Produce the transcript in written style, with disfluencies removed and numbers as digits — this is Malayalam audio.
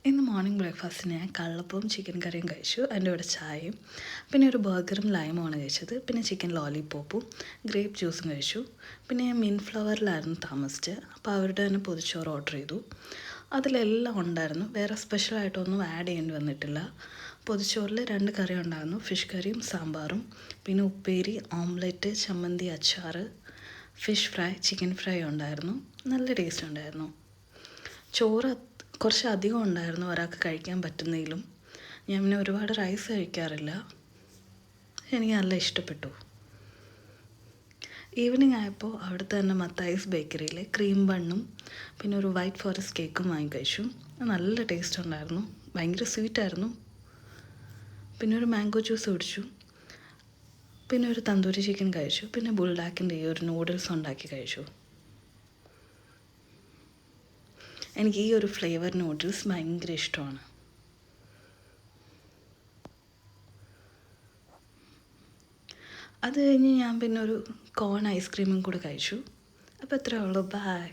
ഇന്ന് മോർണിംഗ് ബ്രേക്ക്ഫാസ്റ്റിന് ഞാൻ കള്ളപ്പവും ചിക്കൻ കറിയും കഴിച്ചു. അതിൻ്റെ കൂടെ ചായയും, പിന്നെ ഒരു ബർഗറും ലൈമുമാണ് കഴിച്ചത്. പിന്നെ ചിക്കൻ ലോലിപോപ്പും ഗ്രേപ്പ് ജ്യൂസും കഴിച്ചു. പിന്നെ ഞാൻ മിൻഫ്ലവറിലായിരുന്നു താമസിച്ചത്. അപ്പോൾ അവരുടെ തന്നെ പൊതിച്ചോറ് ഓർഡർ ചെയ്തു. അതിലെല്ലാം ഉണ്ടായിരുന്നു, വേറെ സ്പെഷ്യലായിട്ടൊന്നും ആഡ് ചെയ്യേണ്ടി വന്നിട്ടില്ല. പൊതിച്ചോറിൽ 2 കറി ഉണ്ടായിരുന്നു, ഫിഷ് കറിയും സാമ്പാറും, പിന്നെ ഉപ്പേരി, ഓംലെറ്റ്, ചമ്മന്തി, അച്ചാർ, ഫിഷ് ഫ്രൈ, ചിക്കൻ ഫ്രൈ ഉണ്ടായിരുന്നു. നല്ല ടേസ്റ്റ് ഉണ്ടായിരുന്നു. ചോറ് കുറച്ച് അധികം ഉണ്ടായിരുന്നു ഒരാൾക്ക് കഴിക്കാൻ പറ്റുന്നതിലും. ഞാൻ പിന്നെ ഒരുപാട് റൈസ് കഴിക്കാറില്ല. എനിക്ക് നല്ല ഇഷ്ടപ്പെട്ടു. ഈവനിങ് ആയപ്പോൾ അവിടുത്തെ തന്നെ മത്തായിസ് ബേക്കറിയിൽ ക്രീം ബണ്ണും പിന്നെ ഒരു വൈറ്റ് ഫോറസ്റ്റ് കേക്കും വാങ്ങി കഴിച്ചു. നല്ല ടേസ്റ്റ് ഉണ്ടായിരുന്നു, ഭയങ്കര സ്വീറ്റായിരുന്നു. പിന്നെ ഒരു മാംഗോ ജ്യൂസ് കുടിച്ചു. പിന്നെ ഒരു തന്തൂരി ചിക്കൻ കഴിച്ചു. പിന്നെ ബുൾഡാക്കിൻ്റെ ഈ ഒരു നൂഡിൽസ് ഉണ്ടാക്കി കഴിച്ചു. എനിക്ക് ഈ ഒരു ഫ്ലേവർ നൂഡിൽസ് ഭയങ്കര ഇഷ്ടമാണ്. അത് കഴിഞ്ഞ് ഞാൻ പിന്നെ ഒരു കോൺ ഐസ്ക്രീമും കൂടെ കഴിച്ചു. അപ്പോൾ ഇത്രയേ ഉള്ളൂ. ബൈ.